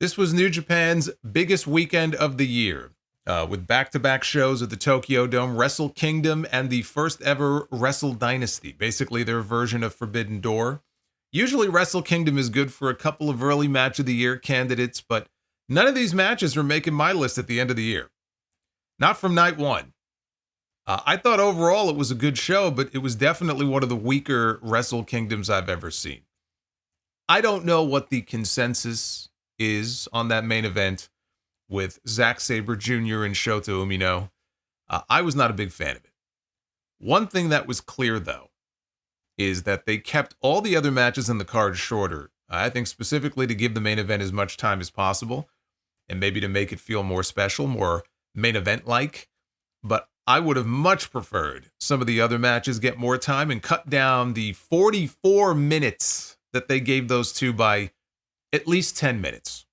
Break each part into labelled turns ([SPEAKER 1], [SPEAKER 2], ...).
[SPEAKER 1] This was New Japan's biggest weekend of the year, with back-to-back shows at the Tokyo Dome, Wrestle Kingdom, and the first ever Wrestle Dynasty, basically their version of Forbidden Door. Usually Wrestle Kingdom is good for a couple of early match of the year candidates, but none of these matches are making my list at the end of the year. Not from night one. I thought overall it was a good show, but it was definitely one of the weaker Wrestle Kingdoms I've ever seen. I don't know what the consensus is on that main event with Zack Sabre Jr. and Shota Umino. I was not a big fan of it. One thing that was clear, though, is that they kept all the other matches in the card shorter. I think specifically to give the main event as much time as possible, and maybe to make it feel more special, more main event-like. But I would have much preferred some of the other matches get more time and cut down the 44 minutes that they gave those two by at least 10 minutes.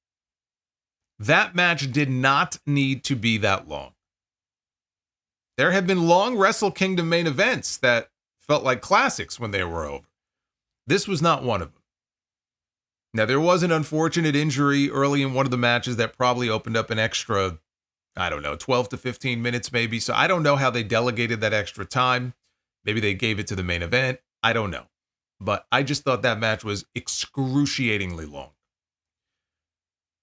[SPEAKER 1] That match did not need to be that long. There have been long Wrestle Kingdom main events that felt like classics when they were over. This was not one of them. Now, there was an unfortunate injury early in one of the matches that probably opened up an extra, 12 to 15 minutes maybe. So I don't know how they delegated that extra time. Maybe they gave it to the main event. I don't know. But I just thought that match was excruciatingly long.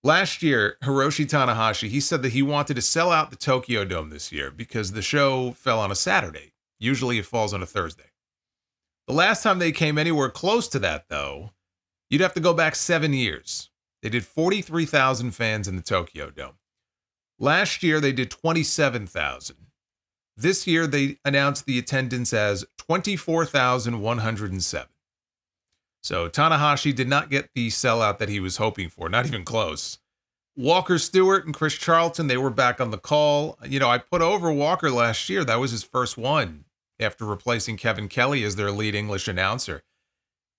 [SPEAKER 1] Last year, Hiroshi Tanahashi, he said that he wanted to sell out the Tokyo Dome this year because the show fell on a Saturday. Usually it falls on a Thursday. The last time they came anywhere close to that, though, you'd have to go back 7 years. They did 43,000 fans in the Tokyo Dome. Last year, they did 27,000. This year, they announced the attendance as 24,107. So Tanahashi did not get the sellout that he was hoping for, not even close. Walker Stewart and Chris Charlton, they were back on the call. I put over Walker last year. That was his first one after replacing Kevin Kelly as their lead English announcer.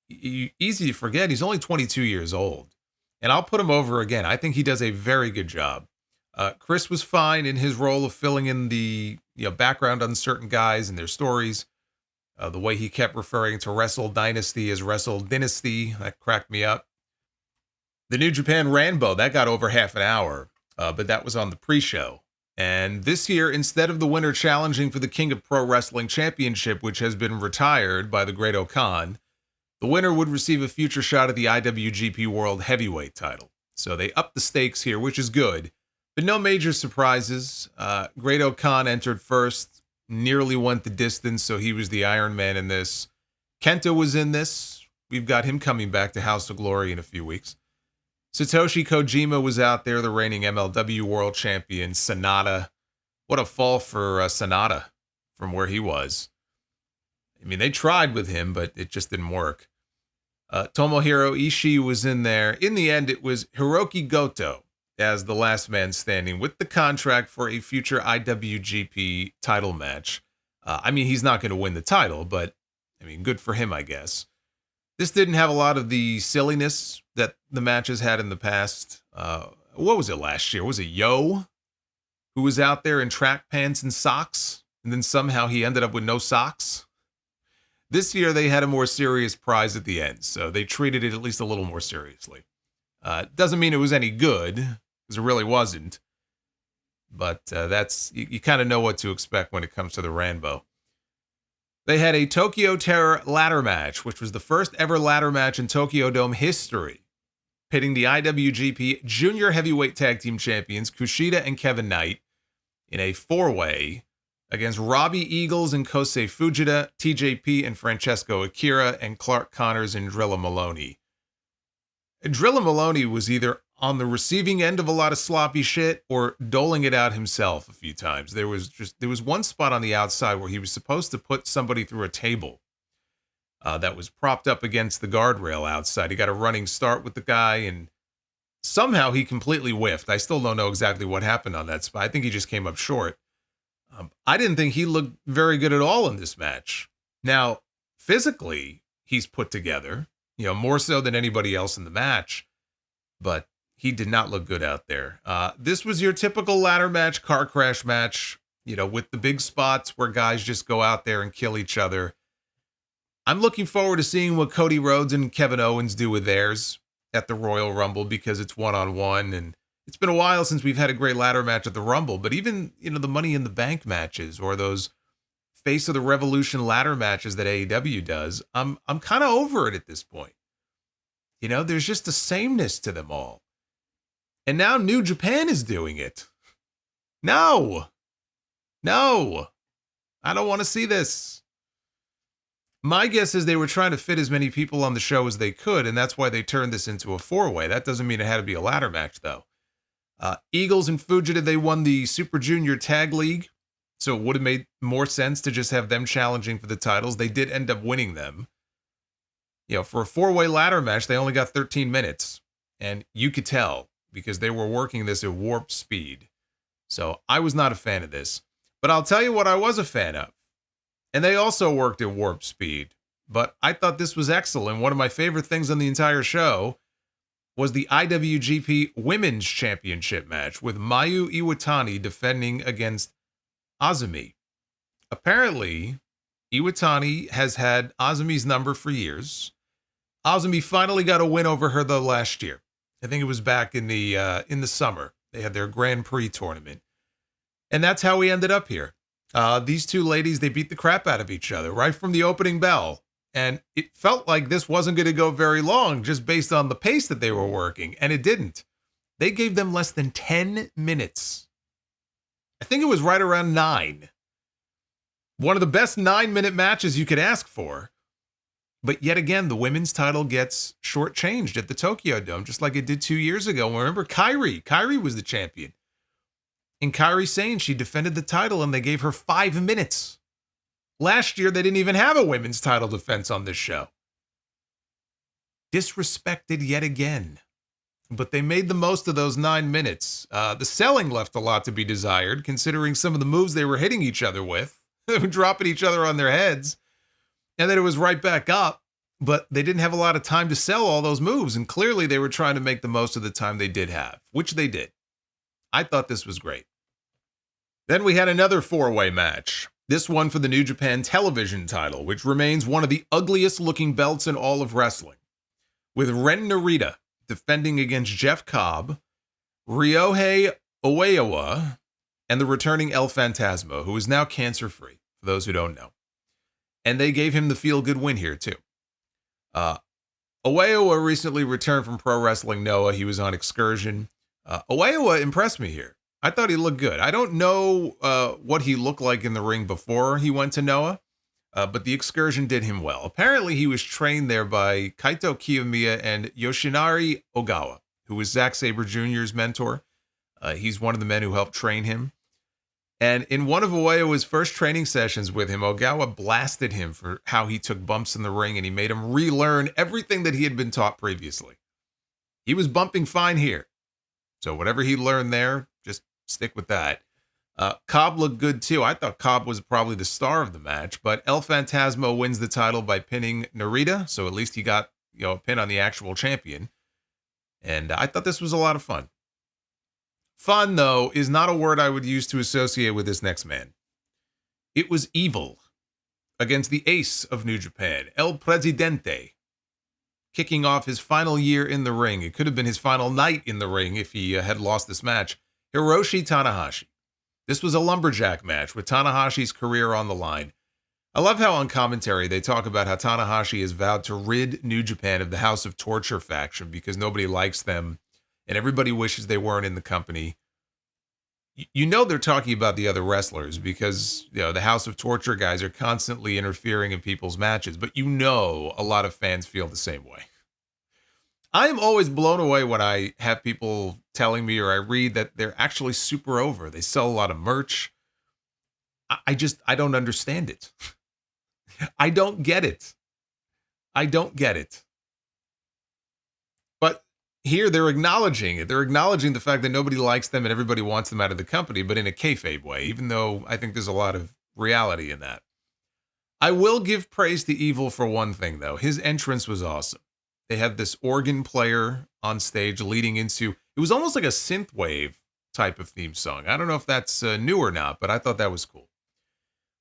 [SPEAKER 1] Easy to forget, he's only 22 years old. And I'll put him over again. I think he does a very good job. Chris was fine in his role of filling in the background on certain guys and their stories. The way he kept referring to Wrestle Dynasty as Wrestle Dynasty, that cracked me up. The New Japan Rambo, that got over half an hour, but that was on the pre-show. And this year, instead of the winner challenging for the King of Pro Wrestling Championship, which has been retired by the Great Khan, the winner would receive a future shot at the IWGP World Heavyweight title. So they upped the stakes here, which is good, but no major surprises. Great Khan entered first. Nearly went the distance, so he was the Iron Man in this. Kenta was in this. We've got him coming back to House of Glory in a few weeks. Satoshi Kojima was out there, the reigning MLW World Champion. Sonata. What a fall for Sonata from where he was. I mean, they tried with him, but it just didn't work. Tomohiro Ishii was in there. In the end, it was Hiroki Goto as the last man standing with the contract for a future IWGP title match. He's not going to win the title, but good for him, I guess. This didn't have a lot of the silliness that the matches had in the past. What was it last year? Was it Yo who was out there in track pants and socks? And then somehow he ended up with no socks? This year they had a more serious prize at the end, so they treated it at least a little more seriously. Doesn't mean it was any good, because it really wasn't. But you kind of know what to expect when it comes to the Rambo. They had a Tokyo Terror ladder match, which was the first ever ladder match in Tokyo Dome history, pitting the IWGP Junior Heavyweight Tag Team Champions Kushida and Kevin Knight in a four-way against Robbie Eagles and Kosei Fujita, TJP and Francesco Akira, and Clark Connors and Drilla Maloney. Drilla Maloney was either on the receiving end of a lot of sloppy shit or doling it out himself a few times. There was one spot on the outside where he was supposed to put somebody through a table that was propped up against the guardrail outside. He got a running start with the guy, and somehow he completely whiffed. I still don't know exactly what happened on that spot. I think he just came up short. I didn't think he looked very good at all in this match. Now, physically, he's put together, more so than anybody else in the match, but he did not look good out there. This was your typical ladder match, car crash match, with the big spots where guys just go out there and kill each other. I'm looking forward to seeing what Cody Rhodes and Kevin Owens do with theirs. at the Royal Rumble because it's one-on-one, and it's been a while since we've had a great ladder match at the Rumble, but even, the Money in the Bank matches or those Face of the Revolution ladder matches that AEW does, I'm kind of over it at this point. There's just a sameness to them all. And now New Japan is doing it. No, I don't want to see this. My guess is they were trying to fit as many people on the show as they could, and that's why they turned this into a four-way. That doesn't mean it had to be a ladder match, though. Eagles and Fugitive, they won the Super Junior Tag League, so it would have made more sense to just have them challenging for the titles. They did end up winning them. For a four-way ladder match, they only got 13 minutes, and you could tell because they were working this at warp speed. So I was not a fan of this. But I'll tell you what I was a fan of. And they also worked at warp speed. But I thought this was excellent. One of my favorite things on the entire show was the IWGP Women's Championship match with Mayu Iwatani defending against Azumi. Apparently, Iwatani has had Azumi's number for years. Azumi finally got a win over her, though, last year. I think it was back in the summer. They had their Grand Prix tournament. And that's how we ended up here. These two ladies, they beat the crap out of each other right from the opening bell. And it felt like this wasn't going to go very long just based on the pace that they were working. And it didn't. They gave them less than 10 minutes. I think it was right around 9. One of the best 9-minute matches you could ask for. But yet again, the women's title gets shortchanged at the Tokyo Dome, just like it did 2 years ago. Remember, Kairi was the champion. And Kairi Sane, she defended the title and they gave her 5 minutes. Last year, they didn't even have a women's title defense on this show. Disrespected yet again. But they made the most of those 9 minutes. The selling left a lot to be desired, considering some of the moves they were hitting each other with. They were dropping each other on their heads. And then it was right back up. But they didn't have a lot of time to sell all those moves. And clearly they were trying to make the most of the time they did have, which they did. I thought this was great. Then we had another 4-way match. This one for the New Japan Television title, which remains one of the ugliest looking belts in all of wrestling. With Ren Narita defending against Jeff Cobb, Ryohei Oeawa, and the returning El Phantasmo, who is now cancer-free, for those who don't know. And they gave him the feel-good win here, too. Oeawa recently returned from Pro Wrestling Noah. He was on Excursion. Oeawa impressed me here. I thought he looked good. I don't know what he looked like in the ring before he went to Noah, but the Excursion did him well. Apparently, he was trained there by Kaito Kiyomiya and Yoshinari Ogawa, who was Zack Sabre Jr.'s mentor. He's one of the men who helped train him. And in one of Oeawa's first training sessions with him, Ogawa blasted him for how he took bumps in the ring, and he made him relearn everything that he had been taught previously. He was bumping fine here. So whatever he learned there, just stick with that. Cobb looked good too. I thought Cobb was probably the star of the match, but El Phantasmo wins the title by pinning Narita. So at least he got, a pin on the actual champion. And I thought this was a lot of fun. Fun, though, is not a word I would use to associate with this next man. It was evil against the ace of New Japan, El Presidente, kicking off his final year in the ring. It could have been his final night in the ring if he had lost this match. Hiroshi Tanahashi. This was a lumberjack match with Tanahashi's career on the line. I love how on commentary they talk about how Tanahashi has vowed to rid New Japan of the House of Torture faction because nobody likes them and everybody wishes they weren't in the company. They're talking about the other wrestlers because, the House of Torture guys are constantly interfering in people's matches, but a lot of fans feel the same way. I am always blown away when I have people telling me or I read that they're actually super over. They sell a lot of merch. I don't understand it. I don't get it. But here they're acknowledging it. They're acknowledging the fact that nobody likes them and everybody wants them out of the company, but in a kayfabe way, even though I think there's a lot of reality in that. I will give praise to Evil for one thing, though. His entrance was awesome. They had this organ player on stage leading into, it was almost like a synthwave type of theme song. I don't know if that's new or not, but I thought that was cool.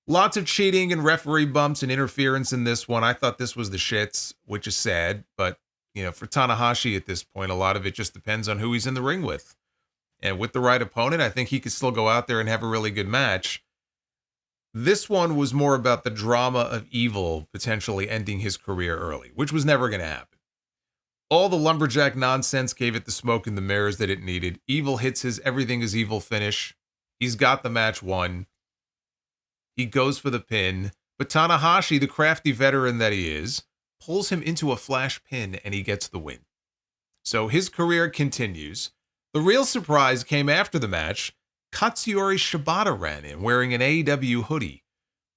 [SPEAKER 1] Lots of cheating and referee bumps and interference in this one. I thought this was the shits, which is sad, but For Tanahashi at this point, a lot of it just depends on who he's in the ring with. And with the right opponent, I think he could still go out there and have a really good match. This one was more about the drama of Evil potentially ending his career early, which was never going to happen. All the lumberjack nonsense gave it the smoke and the mirrors that it needed. Evil hits his everything is evil finish. He's got the match won. He goes for the pin. But Tanahashi, the crafty veteran that he is, pulls him into a flash pin and he gets the win. So his career continues. The real surprise came after the match. Katsuyori Shibata ran in wearing an AEW hoodie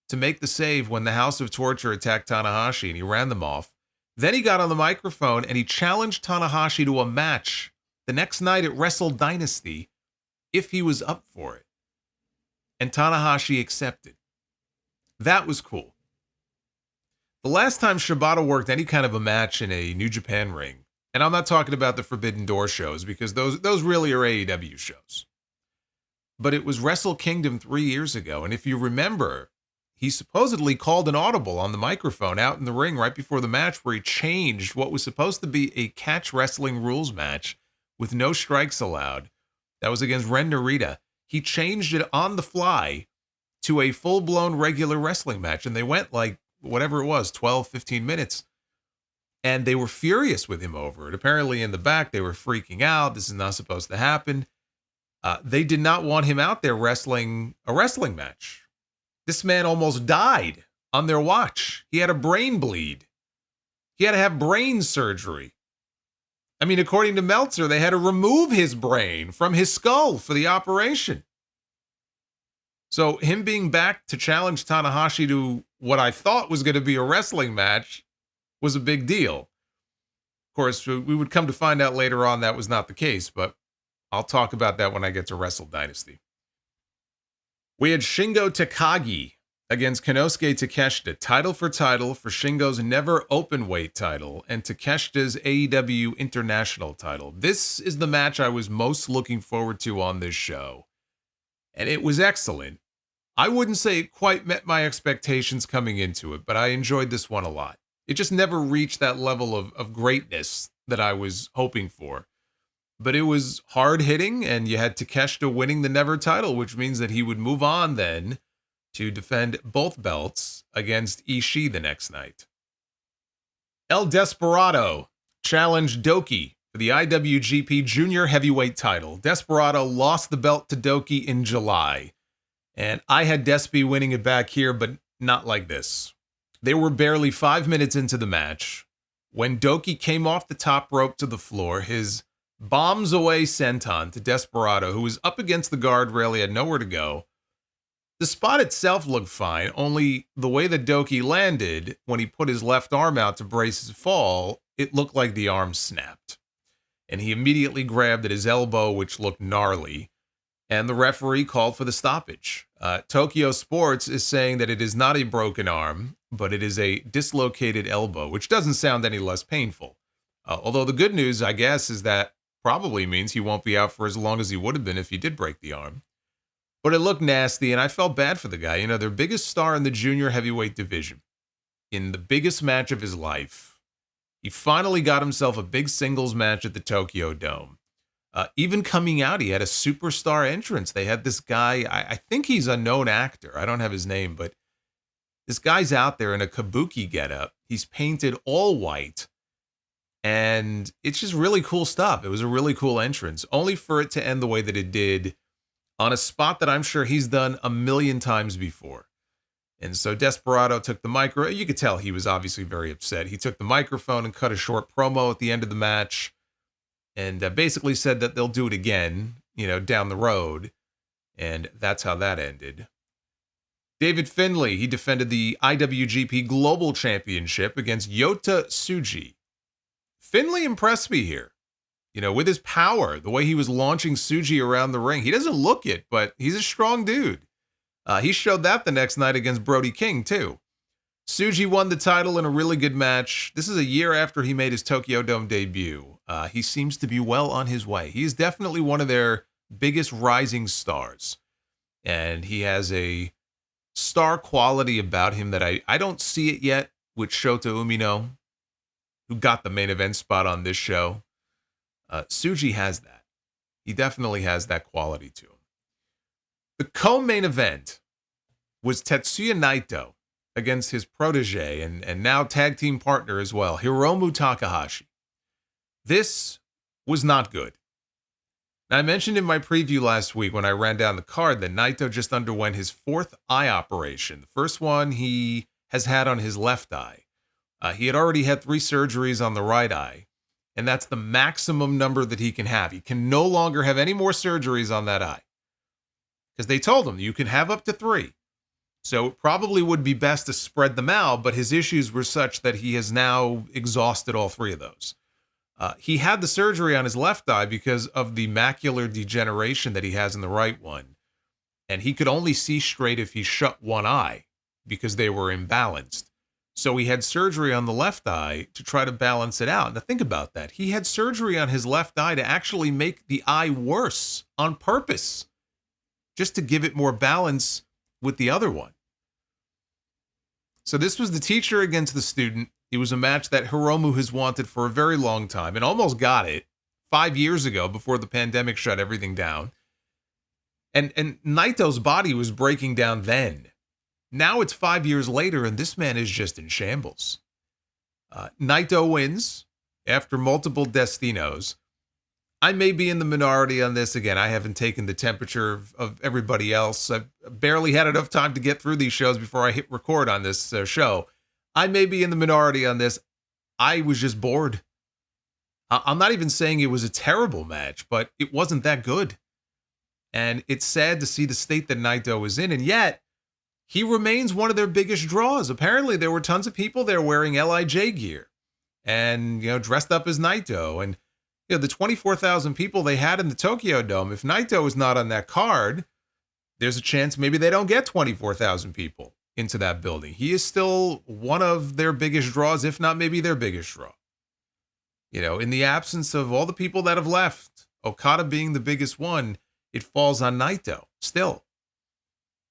[SPEAKER 1] to make the save when the House of Torture attacked Tanahashi, and he ran them off. Then he got on the microphone and he challenged Tanahashi to a match the next night at Wrestle Dynasty if he was up for it. And Tanahashi accepted. That was cool. The last time Shibata worked any kind of a match in a New Japan ring, and I'm not talking about the Forbidden Door shows because those really are AEW shows, but it was Wrestle Kingdom 3 years ago. And if you remember, he supposedly called an audible on the microphone out in the ring right before the match where he changed what was supposed to be a catch wrestling rules match with no strikes allowed. That was against Ren Narita. He changed it on the fly to a full-blown regular wrestling match. And they went like, whatever it was, 12, 15 minutes. And they were furious with him over it. Apparently in the back, they were freaking out. This is not supposed to happen. They did not want him out there wrestling a wrestling match. This man almost died on their watch. He had a brain bleed. He had to have brain surgery. I mean, according to Meltzer, they had to remove his brain from his skull for the operation. So him being back to challenge Tanahashi to what I thought was going to be a wrestling match was a big deal. Of course, we would come to find out later on that was not the case, but I'll talk about that when I get to Wrestle Dynasty. We had Shingo Takagi against Konosuke Takeshita, title for Shingo's never open weight title and Takeshita's AEW International title. This is the match I was most looking forward to on this show, and it was excellent. I wouldn't say it quite met my expectations coming into it, but I enjoyed this one a lot. It just never reached that level of greatness that I was hoping for. But it was hard-hitting, and you had Takeshita winning the Never title, which means that he would move on then to defend both belts against Ishii the next night. El Desperado challenged Doki for the IWGP Junior Heavyweight title. Desperado lost the belt to Doki in July, and I had Despi winning it back here, but not like this. They were barely 5 minutes into the match when Doki came off the top rope to the floor, his bombs away senton to Desperado, who was up against the guardrail. He had nowhere to go. The spot itself looked fine, only the way that Doki landed when he put his left arm out to brace his fall, it looked like the arm snapped. And he immediately grabbed at his elbow, which looked gnarly, and the referee called for the stoppage. Tokyo Sports is saying that it is not a broken arm, but it is a dislocated elbow, which doesn't sound any less painful. Although the good news, I guess, is that probably means he won't be out for as long as he would have been if he did break the arm. But it looked nasty, and I felt bad for the guy. You know, their biggest star in the junior heavyweight division, in the biggest match of his life, he finally got himself a big singles match at the Tokyo Dome. Even coming out, he had a superstar entrance. They had this guy, I think he's a known actor. I don't have his name, but this guy's out there in a kabuki getup. He's painted all white. And it's just really cool stuff. It was a really cool entrance, only for it to end the way that it did on a spot that I'm sure he's done a million times before. And so Desperado took the micro. You could tell he was obviously very upset. He took the microphone and cut a short promo at the end of the match and basically said that they'll do it again, down the road. And that's how that ended. David Finlay, he defended the IWGP Global Championship against Yota Tsuji. Finlay impressed me here. With his power, the way he was launching Tsuji around the ring. He doesn't look it, but he's a strong dude. He showed that the next night against Brody King, too. Tsuji won the title in a really good match. This is a year after he made his Tokyo Dome debut. He seems to be well on his way. He is definitely one of their biggest rising stars. And he has a star quality about him that I don't see it yet with Shota Umino, who got the main event spot on this show. Tsuji has that. He definitely has that quality to him. The co-main event was Tetsuya Naito against his protege and now tag team partner as well, Hiromu Takahashi. This was not good. Now, I mentioned in my preview last week when I ran down the card that Naito just underwent his 4th eye operation. The first one he has had on his left eye. He had already had 3 surgeries on the right eye, and that's the maximum number that he can have. He can no longer have any more surgeries on that eye because they told him you can have up to 3. So it probably would be best to spread them out, but his issues were such that he has now exhausted all 3 of those. He had the surgery on his left eye because of the macular degeneration that he has in the right one. And he could only see straight if he shut one eye because they were imbalanced. So he had surgery on the left eye to try to balance it out. Now think about that. He had surgery on his left eye to actually make the eye worse on purpose, just to give it more balance with the other one. So this was the teacher against the student. It was a match that Hiromu has wanted for a very long time and almost got it 5 years ago before the pandemic shut everything down. And Naito's body was breaking down then. Now it's 5 years later and this man is just in shambles. Naito wins after multiple destinos. I may be in the minority on this. Again, I haven't taken the temperature of everybody else. I've barely had enough time to get through these shows before I hit record on this show. I may be in the minority on this. I was just bored. I'm not even saying it was a terrible match, but it wasn't that good. And it's sad to see the state that Naito is in, and yet he remains one of their biggest draws. Apparently, there were tons of people there wearing LIJ gear and, dressed up as Naito. And, the 24,000 people they had in the Tokyo Dome, if Naito is not on that card, there's a chance maybe they don't get 24,000 people into that building. He is still one of their biggest draws, if not maybe their biggest draw. In the absence of all the people that have left, Okada being the biggest one, it falls on Naito still.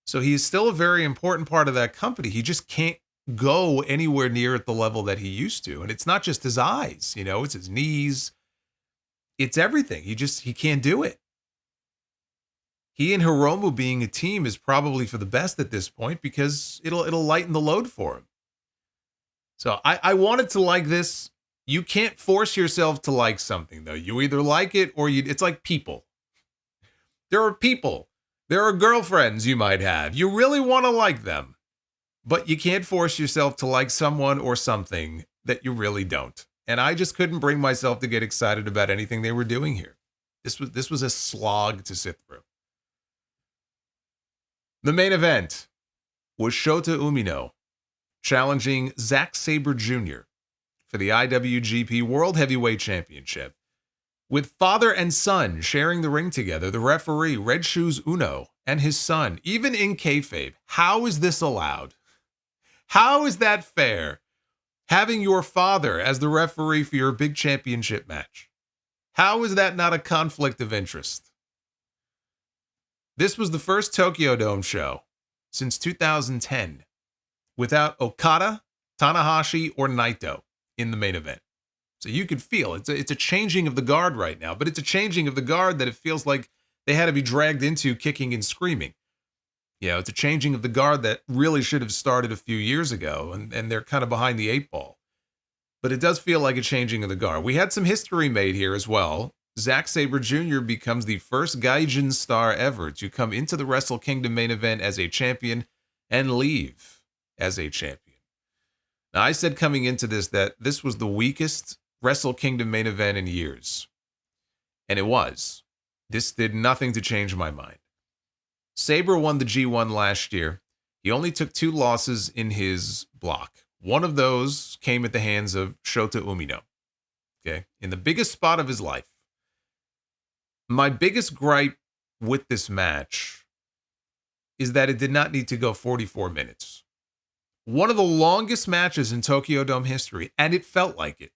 [SPEAKER 1] So he is still a very important part of that company. He just can't go anywhere near at the level that he used to. And it's not just his eyes, it's his knees. It's everything. He can't do it. He and Hiromu being a team is probably for the best at this point because it'll lighten the load for him. So I wanted to like this. You can't force yourself to like something, though. You either like it or it's like people. There are people. There are girlfriends you might have. You really want to like them, but you can't force yourself to like someone or something that you really don't. And I just couldn't bring myself to get excited about anything they were doing here. This was a slog to sit through. The main event was Shota Umino challenging Zack Sabre Jr. for the IWGP World Heavyweight Championship. With father and son sharing the ring together, the referee, Red Shoes Uno, and his son, even in kayfabe. How is this allowed? How is that fair? Having your father as the referee for your big championship match. How is that not a conflict of interest? This was the first Tokyo Dome show since 2010 without Okada, Tanahashi, or Naito in the main event. So you could feel it's a changing of the guard right now, but it's a changing of the guard that it feels like they had to be dragged into kicking and screaming. It's a changing of the guard that really should have started a few years ago, and they're kind of behind the 8 ball. But it does feel like a changing of the guard. We had some history made here as well. Zack Sabre Jr. becomes the first Gaijin star ever to come into the Wrestle Kingdom main event as a champion and leave as a champion. Now, I said coming into this that this was the weakest Wrestle Kingdom main event in years. And it was. This did nothing to change my mind. Sabre won the G1 last year. He only took 2 losses in his block. One of those came at the hands of Shota Umino. Okay, in the biggest spot of his life. My biggest gripe with this match is that it did not need to go 44 minutes. One of the longest matches in Tokyo Dome history, and it felt like it.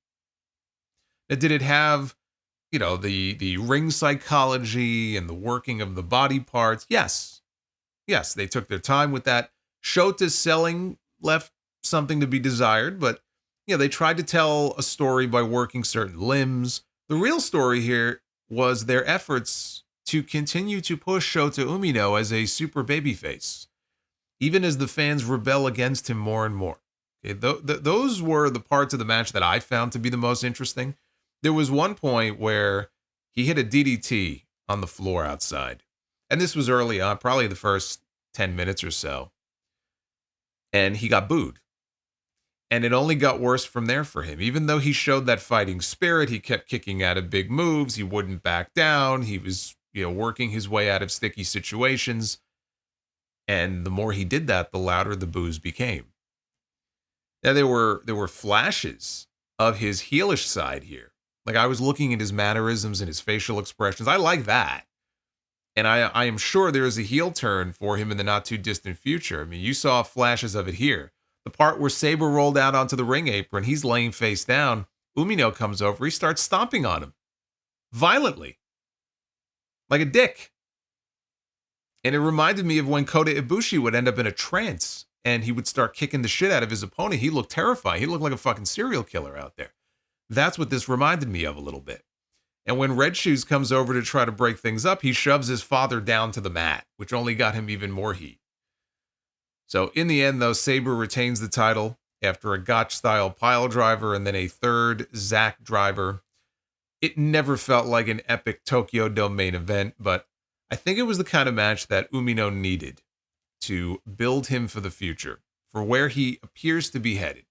[SPEAKER 1] Now, did it have, the ring psychology and the working of the body parts? Yes. Yes, they took their time with that. Shota's selling left something to be desired, but they tried to tell a story by working certain limbs. The real story here was their efforts to continue to push Shota Umino as a super babyface, even as the fans rebel against him more and more. Okay, those were the parts of the match that I found to be the most interesting. There was one point where he hit a DDT on the floor outside. And this was early on, probably the first 10 minutes or so. And he got booed. And it only got worse from there for him. Even though he showed that fighting spirit, he kept kicking out of big moves. He wouldn't back down. He was, working his way out of sticky situations. And the more he did that, the louder the boos became. Now, there were flashes of his heelish side here. Like, I was looking at his mannerisms and his facial expressions. I like that. And I am sure there is a heel turn for him in the not too distant future. I mean, you saw flashes of it here. The part where Sabre rolled out onto the ring apron, he's laying face down. Umino comes over. He starts stomping on him violently, like a dick. And it reminded me of when Kota Ibushi would end up in a trance and he would start kicking the shit out of his opponent. He looked terrifying. He looked like a fucking serial killer out there. That's what this reminded me of a little bit. And when Red Shoes comes over to try to break things up, he shoves his father down to the mat, which only got him even more heat. So in the end, though, Sabre retains the title after a Gotch-style pile driver and then a third Zack driver. It never felt like an epic Tokyo Dome main event, but I think it was the kind of match that Umino needed to build him for the future, for where he appears to be headed.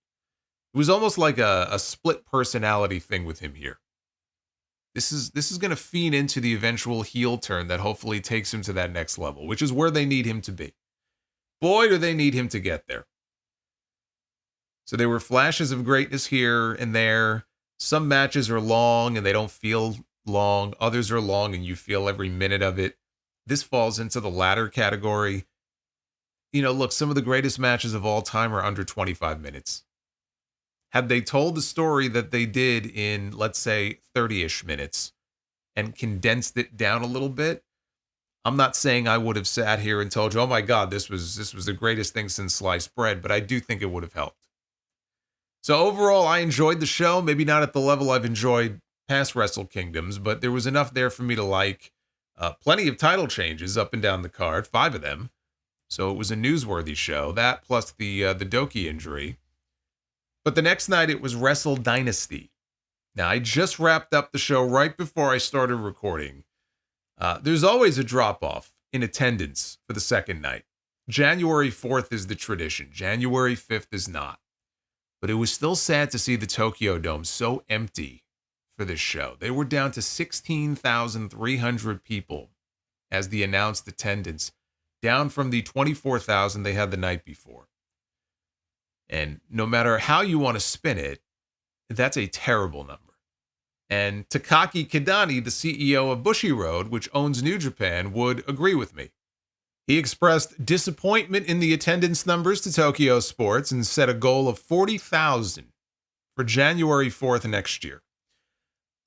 [SPEAKER 1] It was almost like a split personality thing with him here. This is going to feed into the eventual heel turn that hopefully takes him to that next level, which is where they need him to be. Boy, do they need him to get there. So there were flashes of greatness here and there. Some matches are long and they don't feel long. Others are long and you feel every minute of it. This falls into the latter category. Look, some of the greatest matches of all time are under 25 minutes. Had they told the story that they did in, let's say, 30-ish minutes and condensed it down a little bit, I'm not saying I would have sat here and told you, oh my God, this was the greatest thing since sliced bread, but I do think it would have helped. So overall, I enjoyed the show, maybe not at the level I've enjoyed past Wrestle Kingdoms, but there was enough there for me to like. Plenty of title changes up and down the card, 5 of them. So it was a newsworthy show, that plus the Doki injury. But the next night, it was Wrestle Dynasty. Now, I just wrapped up the show right before I started recording. There's always a drop-off in attendance for the second night. January 4th is the tradition. January 5th is not. But it was still sad to see the Tokyo Dome so empty for this show. They were down to 16,300 people as the announced attendance, down from the 24,000 they had the night before. And no matter how you want to spin it, that's a terrible number. And Takaki Kidani, the CEO of Bushiroad, which owns New Japan, would agree with me. He expressed disappointment in the attendance numbers to Tokyo Sports and set a goal of 40,000 for January 4th next year.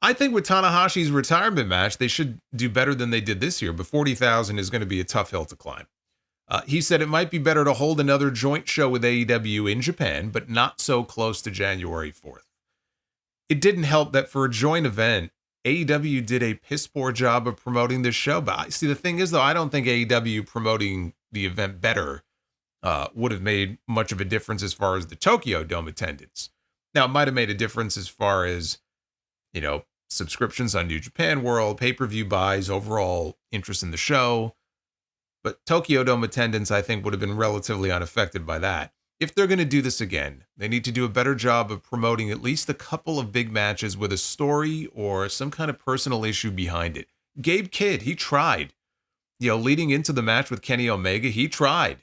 [SPEAKER 1] I think with Tanahashi's retirement match, they should do better than they did this year, but 40,000 is going to be a tough hill to climb. He said it might be better to hold another joint show with AEW in Japan, but not so close to January 4th. It didn't help that for a joint event, AEW did a piss poor job of promoting this show. But the thing is, though, I don't think AEW promoting the event better would have made much of a difference as far as the Tokyo Dome attendance. Now, it might have made a difference as far as, subscriptions on New Japan World, pay-per-view buys, overall interest in the show. But Tokyo Dome attendance, I think, would have been relatively unaffected by that. If they're going to do this again, they need to do a better job of promoting at least a couple of big matches with a story or some kind of personal issue behind it. Gabe Kidd, he tried. Leading into the match with Kenny Omega, he tried.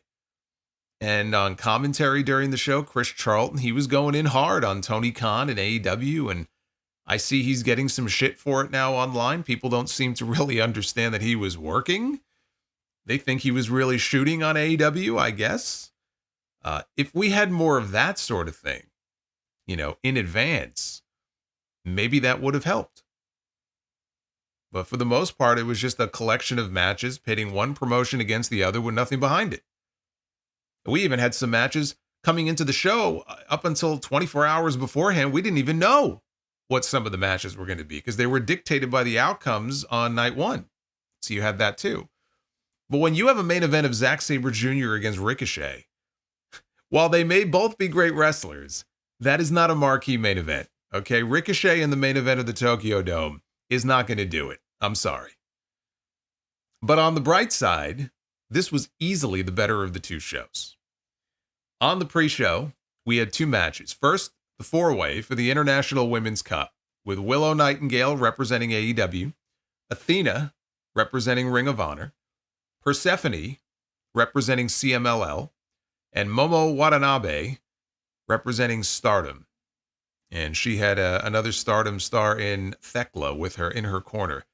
[SPEAKER 1] And on commentary during the show, Chris Charlton, he was going in hard on Tony Khan and AEW, and I see he's getting some shit for it now online. People don't seem to really understand that he was working. They think he was really shooting on AEW, I guess. If we had more of that sort of thing, in advance, maybe that would have helped. But for the most part, it was just a collection of matches pitting one promotion against the other with nothing behind it. We even had some matches coming into the show, up until 24 hours beforehand, we didn't even know what some of the matches were going to be because they were dictated by the outcomes on night one. So you had that too. But when you have a main event of Zack Sabre Jr. against Ricochet, while they may both be great wrestlers, that is not a marquee main event. Okay, Ricochet in the main event of the Tokyo Dome is not going to do it. I'm sorry. But on the bright side, this was easily the better of the two shows. On the pre-show, we had two matches. First, the four-way for the International Women's Cup, with Willow Nightingale representing AEW, Athena representing Ring of Honor, Persephone representing CMLL, and Momo Watanabe representing Stardom. And she had another Stardom star in Thekla with her in her corner.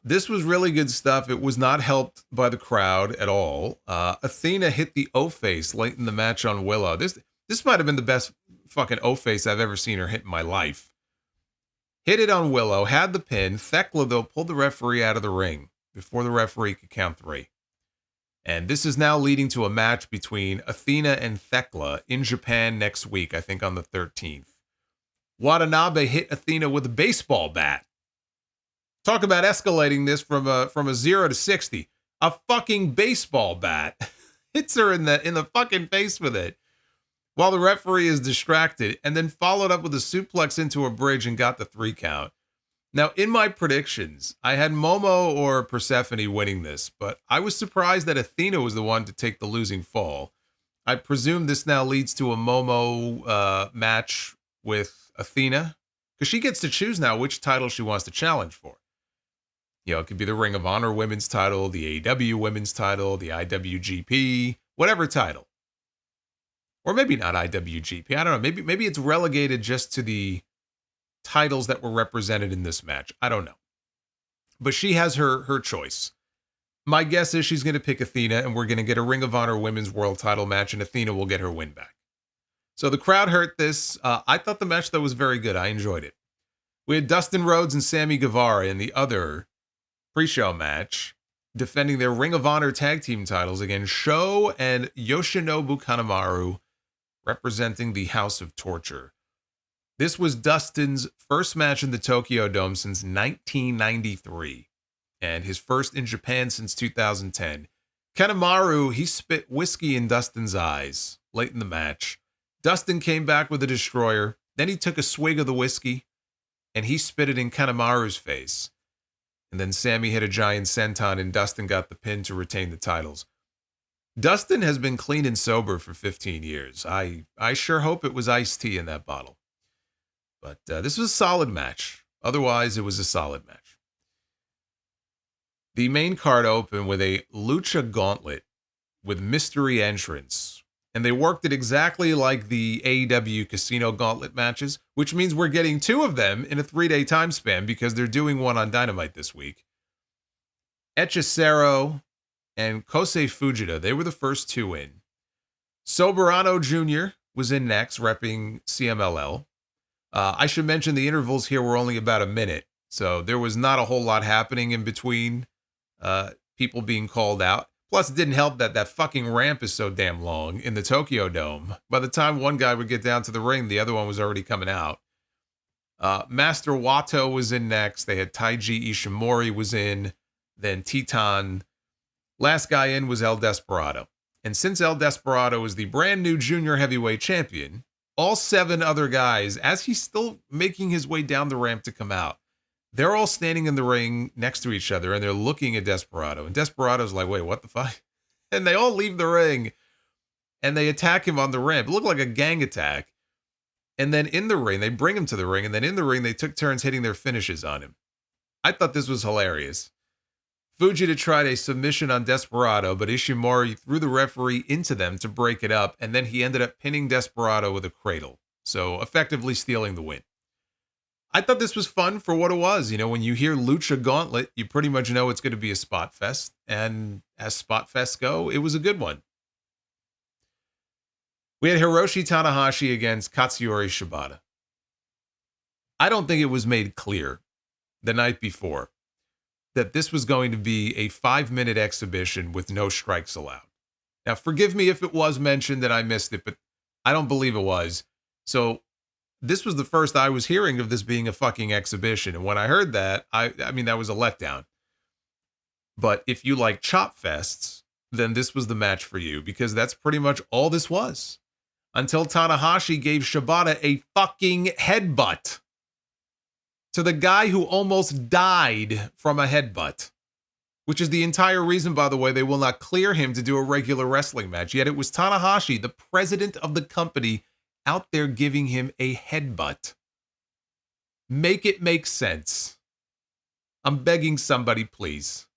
[SPEAKER 1] This was really good stuff. It was not helped by the crowd at all. Athena hit the O-face late in the match on Willow. This might have been the best fucking O-face I've ever seen her hit in my life. Hit it on Willow, had the pin. Thekla, though, pulled the referee out of the ring before the referee could count three. And this is now leading to a match between Athena and Thekla in Japan next week, I think on the 13th. Watanabe hit Athena with a baseball bat. Talk about escalating this from a 0 to 60. A fucking baseball bat hits her in the fucking face with it while the referee is distracted, and then followed up with a suplex into a bridge and got the 3 count. Now, in my predictions, I had Momo or Persephone winning this, but I was surprised that Athena was the one to take the losing fall. I presume this now leads to a Momo match with Athena, because she gets to choose now which title she wants to challenge for. You know, it could be the Ring of Honor women's title, the AEW women's title, the IWGP, whatever title. Or maybe not IWGP. I don't know. Maybe it's relegated just to the titles that were represented in this match. I don't know. But she has her choice. My guess is she's going to pick Athena, and we're going to get a Ring of Honor women's world title match, and Athena will get her win back. So the crowd hurt this. I thought the match, though, was very good. I enjoyed it. We had Dustin Rhodes and Sammy Guevara in the other pre-show match, defending their Ring of Honor tag team titles against Sho and Yoshinobu Kanemaru, representing the House of Torture. This was Dustin's first match in the Tokyo Dome since 1993, and his first in Japan since 2010. Kanemaru, he spit whiskey in Dustin's eyes late in the match. Dustin came back with a destroyer, then he took a swig of the whiskey, and he spit it in Kanemaru's face. And then Sammy hit a giant senton, and Dustin got the pin to retain the titles. Dustin has been clean and sober for 15 years. I sure hope it was iced tea in that bottle. But this was a solid match. Otherwise, it was a solid match. The main card opened with a lucha gauntlet with mystery entrance. And they worked it exactly like the AEW Casino Gauntlet matches, which means we're getting 2 of them in a 3-day time span because they're doing one on Dynamite this week. Hechicero and Kosei Fujita, they were the first 2 in. Soberano Jr. was in next, repping CMLL. I should mention the intervals here were only about a minute, so there was not a whole lot happening in between people being called out. Plus, it didn't help that that fucking ramp is so damn long in the Tokyo Dome. By the time one guy would get down to the ring, the other one was already coming out. Master Wato was in next. They had Taiji Ishimori was in, then Titan. Last guy in was El Desperado. And since El Desperado is the brand new junior heavyweight champion, all 7 other guys, as he's still making his way down the ramp to come out, they're all standing in the ring next to each other, and they're looking at Desperado. And Desperado's like, wait, what the fuck? And they all leave the ring, and they attack him on the ramp. It looked like a gang attack. And then in the ring, they bring him to the ring, and then in the ring, they took turns hitting their finishes on him. I thought this was hilarious. Fujita tried a submission on Desperado, but Ishimori threw the referee into them to break it up, and then he ended up pinning Desperado with a cradle, so effectively stealing the win. I thought this was fun for what it was. You know, when you hear Lucha Gauntlet, you pretty much know it's going to be a spot fest, and as spot fests go, it was a good one. We had Hiroshi Tanahashi against Katsuyori Shibata. I don't think it was made clear the night before that this was going to be a 5-minute exhibition with no strikes allowed. Now, forgive me if it was mentioned that I missed it, but I don't believe it was. So this was the first I was hearing of this being a fucking exhibition. And when I heard that, I mean, that was a letdown. But if you like chop fests, then this was the match for you, because that's pretty much all this was. Until Tanahashi gave Shibata a fucking headbutt to the guy who almost died from a headbutt, which is the entire reason, by the way, they will not clear him to do a regular wrestling match. Yet it was Tanahashi, the president of the company, out there giving him a headbutt. Make it make sense. I'm begging somebody, please.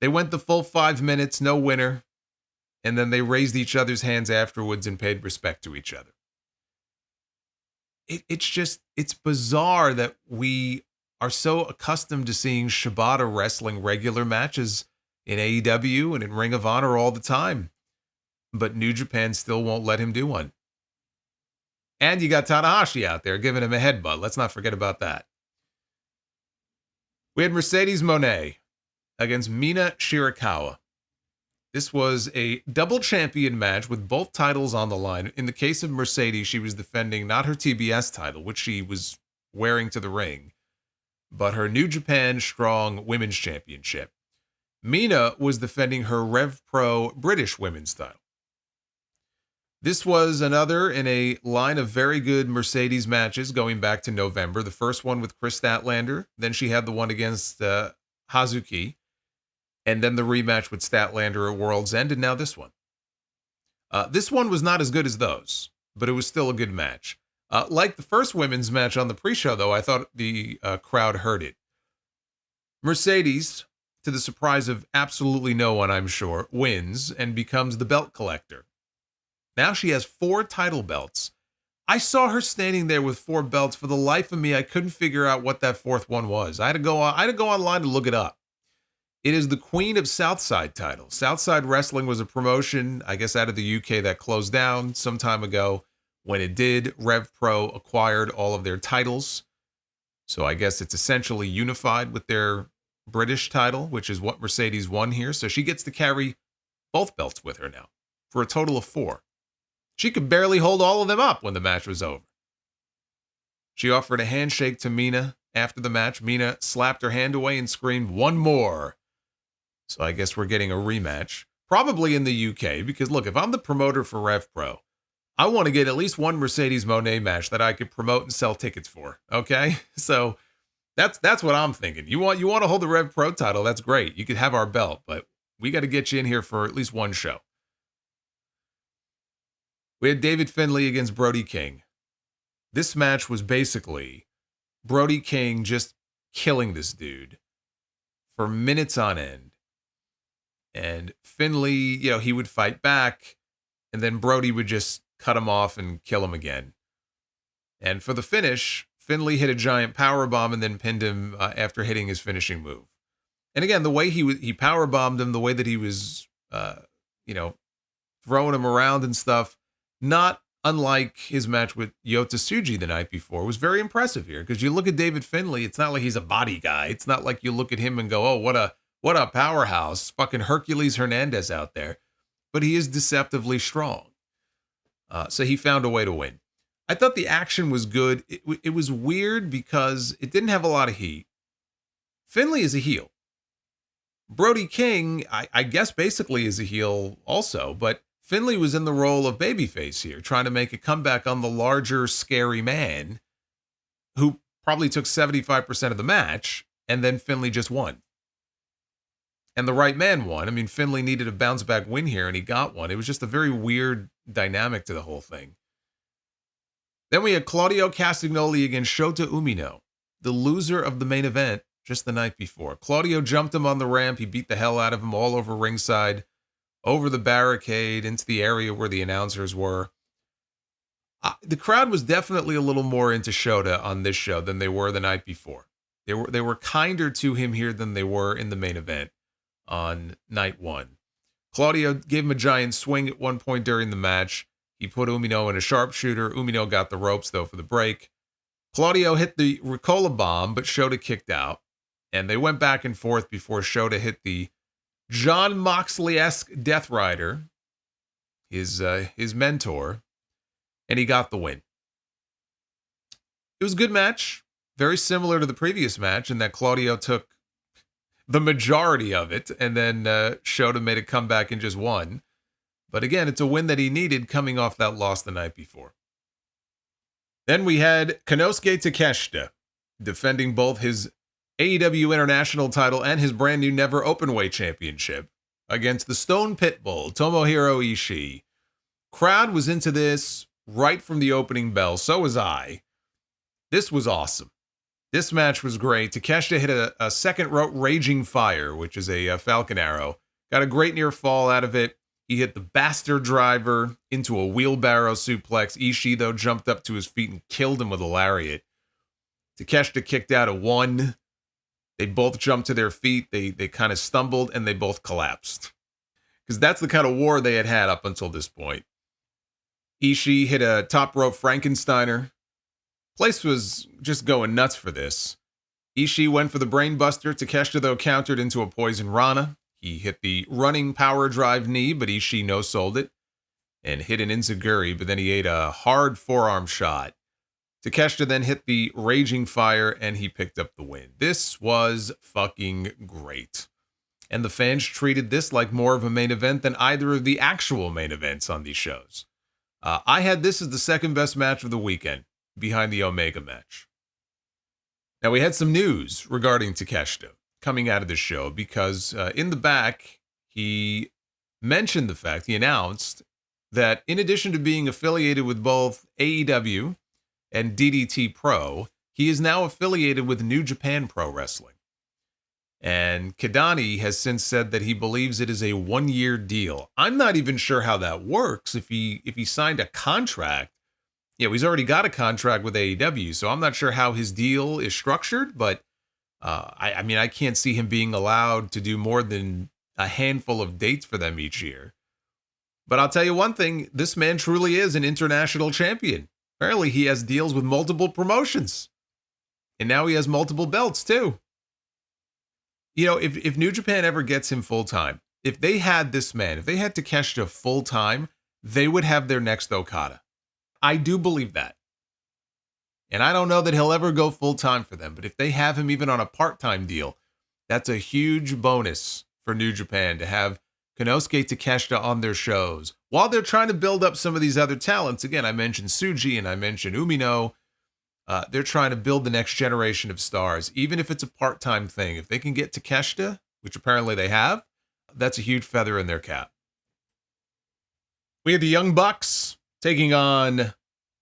[SPEAKER 1] They went the full 5 minutes, no winner, and then they raised each other's hands afterwards and paid respect to each other. It's bizarre that we are so accustomed to seeing Shibata wrestling regular matches in AEW and in Ring of Honor all the time, but New Japan still won't let him do one. And you got Tanahashi out there giving him a headbutt. Let's not forget about that. We had Mercedes Moné against Mina Shirakawa. This was a double champion match with both titles on the line. In the case of Mercedes, she was defending not her TBS title, which she was wearing to the ring, but her New Japan Strong Women's Championship. Mina was defending her Rev Pro British Women's title. This was another in a line of very good Mercedes matches going back to November. The first one with Chris Statlander. Then she had the one against Hazuki. And then the rematch with Statlander at World's End, and now this one. This one was not as good as those, but it was still a good match. Like the first women's match on the pre-show, though, I thought the crowd heard it. Mercedes, to the surprise of absolutely no one, I'm sure, wins and becomes the belt collector. Now she has 4 title belts. I saw her standing there with 4 belts. For the life of me, I couldn't figure out what that 4th one was. I had to go online to look it up. It is the Queen of Southside title. Southside Wrestling was a promotion, I guess, out of the UK that closed down some time ago. When it did, Rev Pro acquired all of their titles. So I guess it's essentially unified with their British title, which is what Mercedes won here. So she gets to carry both belts with her now for a total of 4. She could barely hold all of them up when the match was over. She offered a handshake to Mina after the match. Mina slapped her hand away and screamed, "One more." So I guess we're getting a rematch, probably in the UK, because look, if I'm the promoter for Rev Pro, I want to get at least one Mercedes Moné match that I could promote and sell tickets for. Okay, so that's what I'm thinking. You want to hold the Rev Pro title? That's great. You could have our belt, but we got to get you in here for at least one show. We had David Finlay against Brody King. This match was basically Brody King just killing this dude for minutes on end. And Finlay, he would fight back, and then Brody would just cut him off and kill him again. And for the finish, Finlay hit a giant powerbomb and then pinned him after hitting his finishing move. And again, the way he powerbombed him, the way that he was, throwing him around and stuff, not unlike his match with Yota Tsuji the night before, was very impressive here. Because you look at David Finlay, it's not like he's a body guy. It's not like you look at him and go, "Oh, what a powerhouse, fucking Hercules Hernandez out there." But he is deceptively strong. So he found a way to win. I thought the action was good. It was weird because it didn't have a lot of heat. Finlay is a heel. Brody King, I guess basically is a heel also, but Finlay was in the role of babyface here, trying to make a comeback on the larger, scary man who probably took 75% of the match, and then Finlay just won. And the right man won. I mean, Finlay needed a bounce back win here, and he got one. It was just a very weird dynamic to the whole thing. Then we had Claudio Castagnoli against Shota Umino, the loser of the main event just the night before. Claudio jumped him on the ramp. He beat the hell out of him all over ringside, over the barricade, into the area where the announcers were. The crowd was definitely a little more into Shota on this show than they were the night before. They were kinder to him here than they were in the main event on night 1. Claudio gave him a giant swing at one point during the match. He put Umino in a sharpshooter. Umino got the ropes, though, for the break. Claudio hit the Ricola bomb, but Shota kicked out. And they went back and forth before Shota hit the Jon Moxley-esque Death Rider, his mentor, and he got the win. It was a good match, very similar to the previous match in that Claudio took the majority of it, and then Shota made a comeback and just won. But again, it's a win that he needed coming off that loss the night before. Then we had Konosuke Takeshita defending both his AEW International title and his brand new Never Openweight Championship against the Stone Pitbull, Tomohiro Ishii. Crowd was into this right from the opening bell. So was I. This was awesome. This match was great. Takeshita hit a second rope Raging Fire, which is a Falcon Arrow. Got a great near fall out of it. He hit the Bastard Driver into a wheelbarrow suplex. Ishii, though, jumped up to his feet and killed him with a lariat. Takeshita kicked out at 1. They both jumped to their feet. They kind of stumbled, and they both collapsed. Because that's the kind of war they had up until this point. Ishii hit a top rope Frankensteiner. Place was just going nuts for this. Ishii went for the brainbuster. Takeshita, though, countered into a poison rana. He hit the running power drive knee, but Ishii no-sold it and hit an enziguri, but then he ate a hard forearm shot. Takeshita then hit the Raging Fire, and he picked up the win. This was fucking great. And the fans treated this like more of a main event than either of the actual main events on these shows. I had this as the second best match of the weekend, behind the Omega match. Now, we had some news regarding Takeshita coming out of the show because in the back, he mentioned the fact, he announced that in addition to being affiliated with both AEW and DDT Pro, he is now affiliated with New Japan Pro Wrestling. And Kidani has since said that he believes it is a 1-year deal. I'm not even sure how that works. If he signed a contract, he's already got a contract with AEW, so I'm not sure how his deal is structured, but I mean, I can't see him being allowed to do more than a handful of dates for them each year. But I'll tell you one thing, this man truly is an international champion. Apparently, he has deals with multiple promotions. And now he has multiple belts, too. You know, if New Japan ever gets him full-time, if they had this man, if they had Takeshita full-time, they would have their next Okada. I do believe that. And I don't know that he'll ever go full-time for them, but if they have him even on a part-time deal, that's a huge bonus for New Japan to have Konosuke Takeshita on their shows while they're trying to build up some of these other talents. Again, I mentioned Tsuji and I mentioned Umino. They're trying to build the next generation of stars, even if it's a part-time thing. If they can get Takeshita, which apparently they have, that's a huge feather in their cap. We had the Young Bucks taking on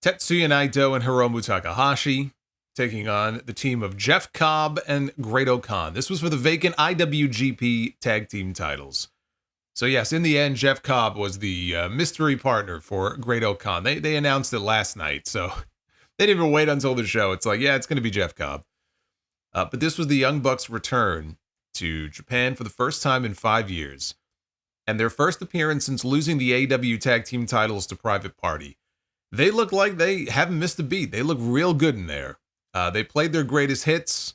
[SPEAKER 1] Tetsuya Naito and Hiromu Takahashi, taking on the team of Jeff Cobb and Great-O-Khan. This was for the vacant IWGP Tag Team titles. So yes, in the end, Jeff Cobb was the mystery partner for Great-O-Khan. They announced it last night, so they didn't even wait until the show. It's like, yeah, it's going to be Jeff Cobb. But this was the Young Bucks' return to Japan for the first time in 5 years, and their first appearance since losing the AEW Tag Team titles to Private Party. They look like they haven't missed a beat. They look real good in there. They played their greatest hits.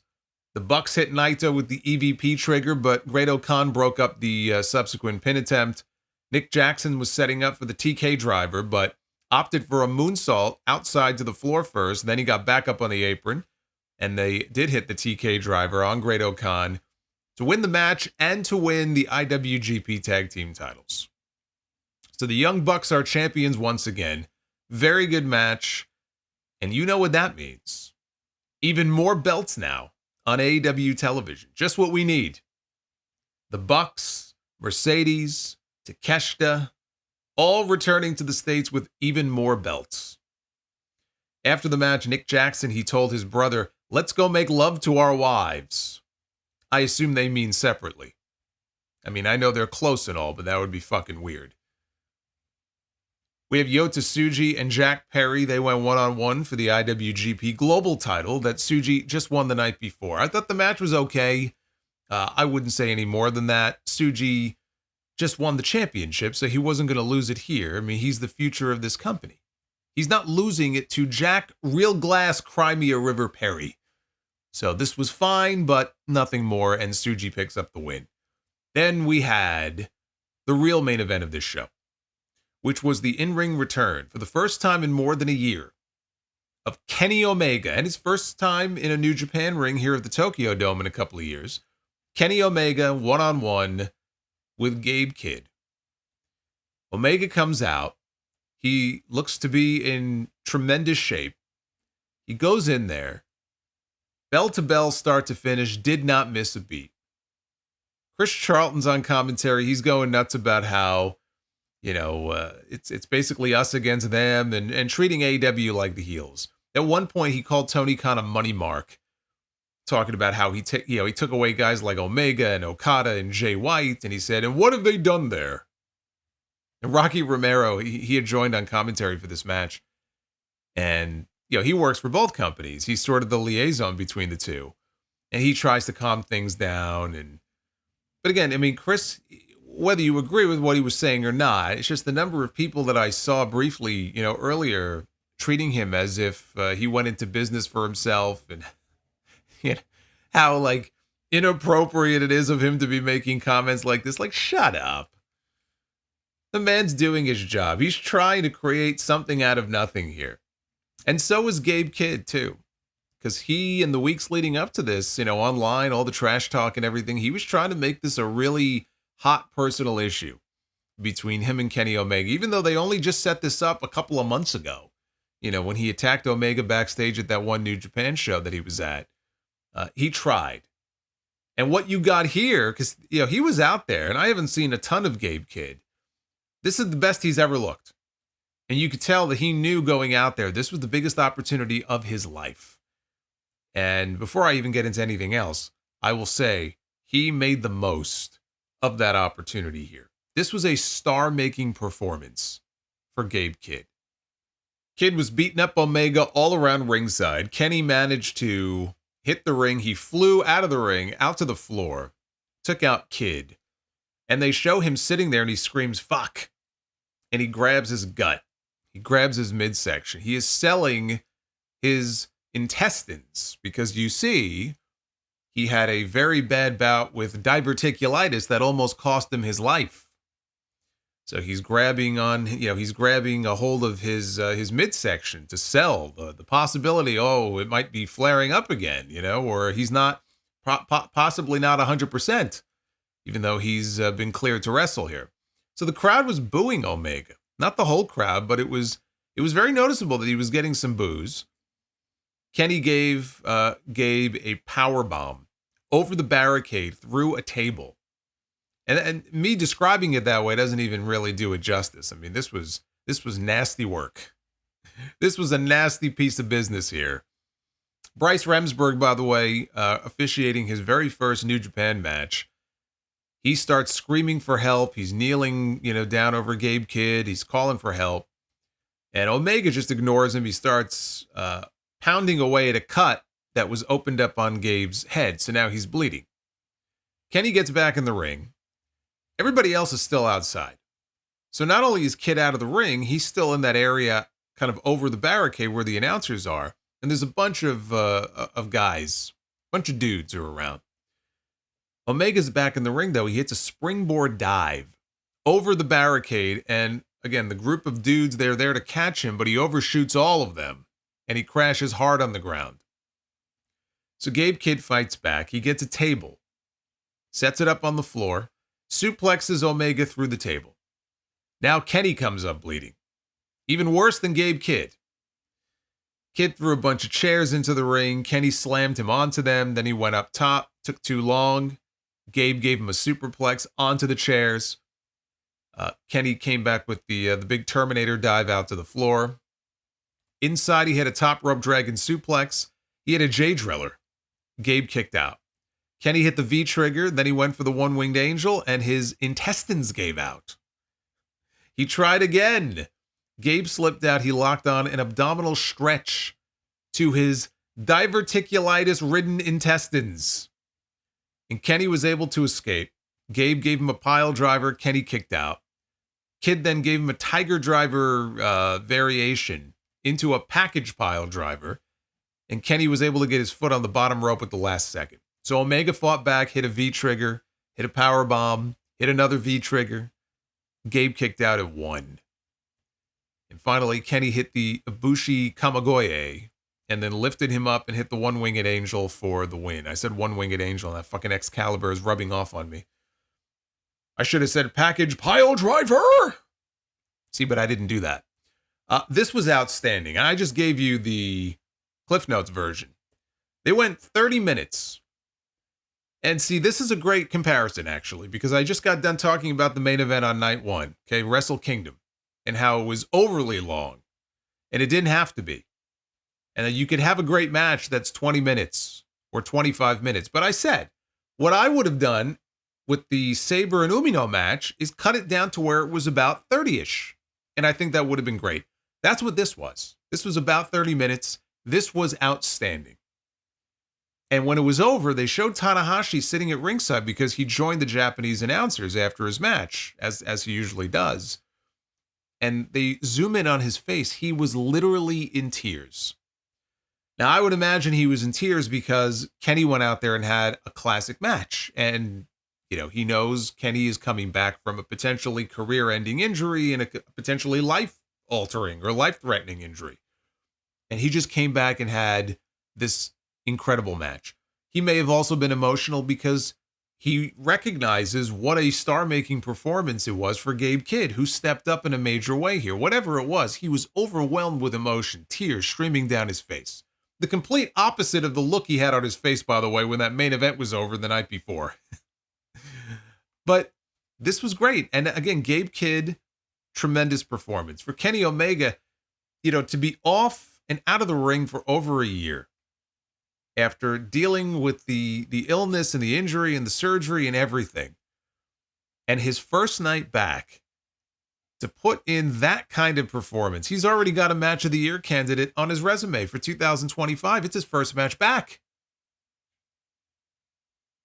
[SPEAKER 1] The Bucks hit Naito with the EVP trigger, but Great-O-Khan broke up the subsequent pin attempt. Nick Jackson was setting up for the TK driver, but opted for a moonsault outside to the floor first. Then he got back up on the apron, and they did hit the TK driver on Great-O-Khan to win the match and to win the IWGP Tag Team titles. So the Young Bucks are champions once again. Very good match. And you know what that means. Even more belts now on AEW television. Just what we need. The Bucks, Mercedes, Takeshita, all returning to the States with even more belts. After the match, Nick Jackson, he told his brother, "Let's go make love to our wives." I assume they mean separately. I mean, I know they're close and all, but that would be fucking weird. We have Yota Tsuji and Jack Perry. They went one-on-one for the IWGP Global title that Tsuji just won the night before. I thought the match was okay. I wouldn't say any more than that. Tsuji just won the championship, so he wasn't going to lose it here. I mean, he's the future of this company. He's not losing it to Jack Real Glass Crimea River Perry. So this was fine, but nothing more, and Tsuji picks up the win. Then we had the real main event of this show, which was the in-ring return for the first time in more than a year of Kenny Omega, and his first time in a New Japan ring here at the Tokyo Dome in a couple of years. Kenny Omega one-on-one with Gabe Kidd. Omega comes out. He looks to be in tremendous shape. He goes in there. Bell to bell, start to finish, did not miss a beat. Chris Charlton's on commentary. He's going nuts about how, it's basically us against them and treating AEW like the heels. At one point, he called Tony Khan a money mark, talking about how he took away guys like Omega and Okada and Jay White, and he said, "And what have they done there?" And Rocky Romero, he had joined on commentary for this match, and he works for both companies. He's sort of the liaison between the two, and he tries to calm things down. But again, I mean, Chris, whether you agree with what he was saying or not, it's just the number of people that I saw briefly, earlier, treating him as if he went into business for himself, and how like inappropriate it is of him to be making comments like this. Like, shut up. The man's doing his job. He's trying to create something out of nothing here. And so is Gabe Kidd too. Because he, in the weeks leading up to this, online, all the trash talk and everything, he was trying to make this a really hot personal issue between him and Kenny Omega, even though they only just set this up a couple of months ago, when he attacked Omega backstage at that one New Japan show that he was at. He tried. And what you got here, because, he was out there, and I haven't seen a ton of Gabe Kidd. This is the best he's ever looked. And you could tell that he knew going out there, this was the biggest opportunity of his life. And before I even get into anything else, I will say he made the most of that opportunity here. This was a star-making performance for Gabe Kidd. Kidd was beating up Omega all around ringside. Kenny managed to hit the ring. He flew out of the ring, out to the floor, took out Kidd. And they show him sitting there and he screams, "Fuck." And he grabs his gut. He grabs his midsection. He is selling his intestines because you see, he had a very bad bout with diverticulitis that almost cost him his life. So he's grabbing a hold of his midsection to sell the possibility, it might be flaring up again, or he's not, possibly not 100%, even though he's been cleared to wrestle here. So the crowd was booing Omega. Not the whole crowd, but it was very noticeable that he was getting some boos. Kenny gave Gabe a power bomb over the barricade through a table. And me describing it that way doesn't even really do it justice. I mean, this was nasty work. This was a nasty piece of business here. Bryce Remsburg, by the way, officiating his very first New Japan match. He starts screaming for help. He's kneeling, down over Gabe Kidd. He's calling for help. And Omega just ignores him. He starts pounding away at a cut that was opened up on Gabe's head. So now he's bleeding. Kenny gets back in the ring. Everybody else is still outside. So not only is Kidd out of the ring, he's still in that area kind of over the barricade where the announcers are. And there's a bunch of guys, a bunch of dudes who are around. Omega's back in the ring, though. He hits a springboard dive over the barricade. And again, the group of dudes, they're there to catch him, but he overshoots all of them. And he crashes hard on the ground. So Gabe Kidd fights back. He gets a table, sets it up on the floor, suplexes Omega through the table. Now Kenny comes up bleeding. Even worse than Gabe Kidd. Kidd threw a bunch of chairs into the ring. Kenny slammed him onto them. Then he went up top. Took too long. Gabe gave him a superplex onto the chairs. Kenny came back with the big Terminator dive out to the floor. Inside, he had a top rope dragon suplex. He had a J driller. Gabe kicked out. Kenny hit the V trigger. Then he went for the one-winged angel, and his intestines gave out. He tried again. Gabe slipped out. He locked on an abdominal stretch to his diverticulitis-ridden intestines. And Kenny was able to escape. Gabe gave him a pile driver. Kenny kicked out. Kidd then gave him a tiger driver variation into a package pile driver. And Kenny was able to get his foot on the bottom rope at the last second. So Omega fought back, hit a V trigger. hit a power bomb, hit another V-trigger. Gabe kicked out at 1. And finally, Kenny hit the Ibushi Kamagoye and then lifted him up and hit the one-winged angel for the win. I said one-winged angel, and that fucking Excalibur is rubbing off on me. I should have said package pile driver. See, but I didn't do that. This was outstanding. I just gave you the Cliff Notes version. They went 30 minutes. And see, this is a great comparison, actually, because I just got done talking about the main event on night 1, okay, Wrestle Kingdom, and how it was overly long, and it didn't have to be. And that you could have a great match that's 20 minutes or 25 minutes. But I said, what I would have done with the Sabre and Umino match is cut it down to where it was about 30-ish. And I think that would have been great. That's what this was. This was about 30 minutes. This was outstanding. And when it was over, they showed Tanahashi sitting at ringside because he joined the Japanese announcers after his match, as he usually does. And they zoom in on his face. He was literally in tears. Now, I would imagine he was in tears because Kenny went out there and had a classic match. And, you know, he knows Kenny is coming back from a potentially career-ending injury and a potentially life-altering or life-threatening injury. And he just came back and had this incredible match. He may have also been emotional because he recognizes what a star-making performance it was for Gabe Kidd, who stepped up in a major way here. Whatever it was, he was overwhelmed with emotion, tears streaming down his face. The complete opposite of the look he had on his face, by the way, when that main event was over the night before. But this was great. And again, Gabe Kidd, tremendous performance. For Kenny Omega, you know, to be off and out of the ring for over a year, after dealing with the illness and the injury and the surgery and everything, and his first night back, to put in that kind of performance, he's already got a Match of the Year candidate on his resume for 2025. It's his first match back.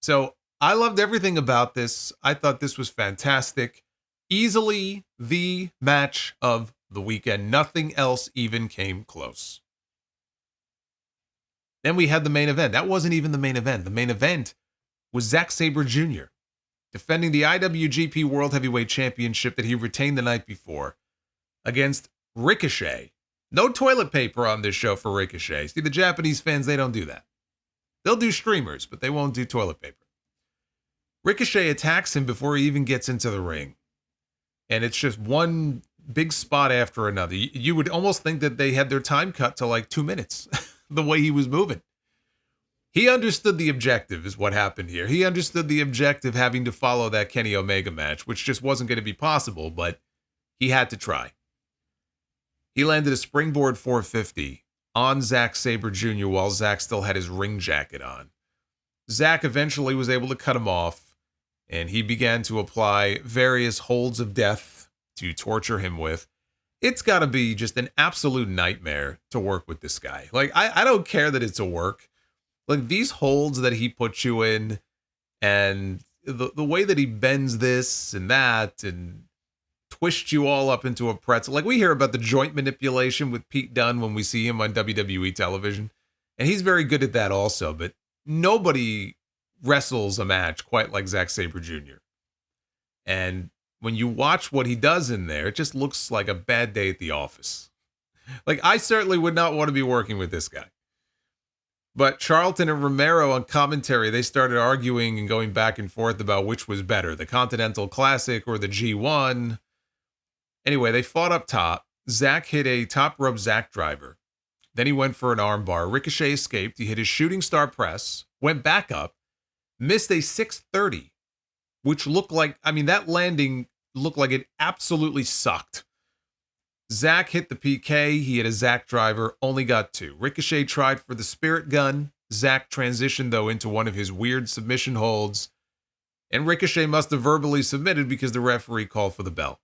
[SPEAKER 1] So I loved everything about this. I thought this was fantastic. Easily the match of the weekend. Nothing else even came close. Then we had the main event. That wasn't even the main event. The main event was Zack Sabre Jr. defending the IWGP World Heavyweight Championship that he retained the night before against Ricochet. No toilet paper on this show for Ricochet. See, the Japanese fans, they don't do that. They'll do streamers, but they won't do toilet paper. Ricochet attacks him before he even gets into the ring. And it's just one big spot after another. You would almost think that they had their time cut to like 2 minutes. The way he was moving. He understood the objective is what happened here. He understood the objective having to follow that Kenny Omega match, which just wasn't going to be possible, but he had to try. He landed a springboard 450 on Zack Sabre Jr. while Zack still had his ring jacket on. Zack eventually was able to cut him off, and he began to apply various holds of death to torture him with. It's got to be just an absolute nightmare to work with this guy. Like, I don't care that it's a work. Like, these holds that he puts you in and the way that he bends this and that and twists you all up into a pretzel. Like, we hear about the joint manipulation with Pete Dunne when we see him on WWE television. And he's very good at that also. But nobody wrestles a match quite like Zack Sabre Jr. And when you watch what he does in there, it just looks like a bad day at the office. Like, I certainly would not want to be working with this guy. But Charlton and Romero on commentary, they started arguing and going back and forth about which was better, the Continental Classic or the G1. Anyway, they fought up top. Zack hit a top rope Zack driver. Then he went for an armbar. Ricochet escaped. He hit his shooting star press, went back up, missed a 630. Which looked like, I mean, that landing looked like it absolutely sucked. Zack hit the PK. He hit a Zack driver, only got 2. Ricochet tried for the spirit gun. Zack transitioned, though, into one of his weird submission holds. And Ricochet must have verbally submitted because the referee called for the bell.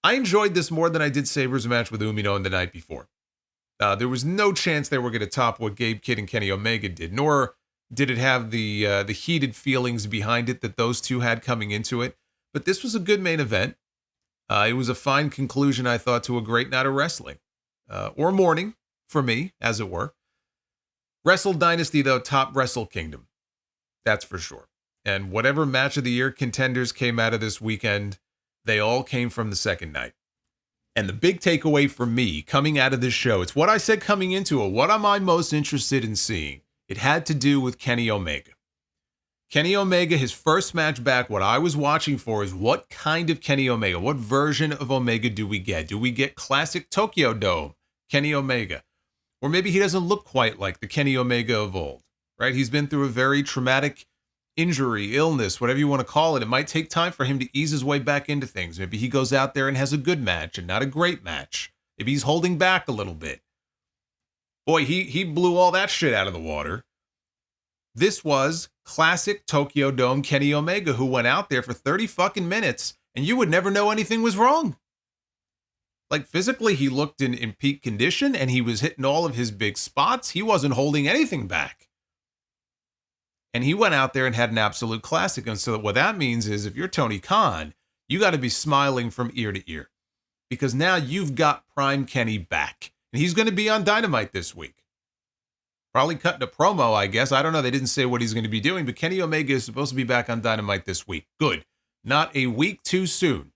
[SPEAKER 1] I enjoyed this more than I did Sabre's match with Umino in the night before. There was no chance they were going to top what Gabe Kidd and Kenny Omega did, nor did it have the heated feelings behind it that those two had coming into it. But this was a good main event. It was a fine conclusion, I thought, to a great night of wrestling. Or morning, for me, as it were. Wrestle Dynasty, though, top Wrestle Kingdom. That's for sure. And whatever match of the year contenders came out of this weekend, they all came from the second night. And the big takeaway for me coming out of this show, it's what I said coming into it. What am I most interested in seeing? It had to do with Kenny Omega. Kenny Omega, his first match back, what I was watching for is what kind of Kenny Omega, what version of Omega do we get? Do we get classic Tokyo Dome Kenny Omega? Or maybe he doesn't look quite like the Kenny Omega of old, right? He's been through a very traumatic injury, illness, whatever you want to call it. It might take time for him to ease his way back into things. Maybe he goes out there and has a good match and not a great match. Maybe he's holding back a little bit. Boy, he blew all that shit out of the water. This was classic Tokyo Dome Kenny Omega, who went out there for 30 fucking minutes and you would never know anything was wrong. Like, physically, he looked in peak condition and he was hitting all of his big spots. He wasn't holding anything back. And he went out there and had an absolute classic. And so what that means is if you're Tony Khan, you got to be smiling from ear to ear. Because now you've got Prime Kenny back. And he's going to be on Dynamite this week. Probably cutting a promo, I guess. I don't know. They didn't say what he's going to be doing. But Kenny Omega is supposed to be back on Dynamite this week. Good. Not a week too soon.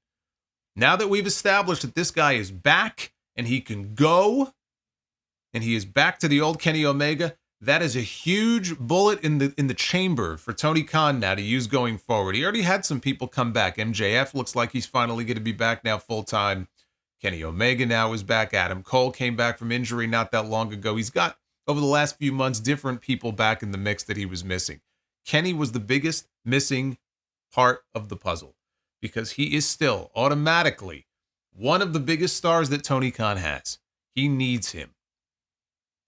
[SPEAKER 1] Now that we've established that this guy is back and he can go, and he is back to the old Kenny Omega, that is a huge bullet in the chamber for Tony Khan now to use going forward. He already had some people come back. MJF looks like he's finally going to be back now full-time. Kenny Omega now is back. Adam Cole came back from injury not that long ago. He's got, over the last few months, different people back in the mix that he was missing. Kenny was the biggest missing part of the puzzle because he is still automatically one of the biggest stars that Tony Khan has. He needs him.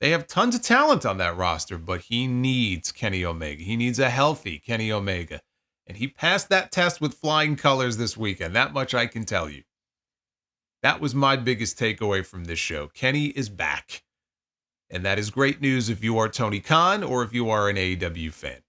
[SPEAKER 1] They have tons of talent on that roster, but he needs Kenny Omega. He needs a healthy Kenny Omega. And he passed that test with flying colors this weekend. That much I can tell you. That was my biggest takeaway from this show. Kenny is back. And that is great news if you are Tony Khan or if you are an AEW fan.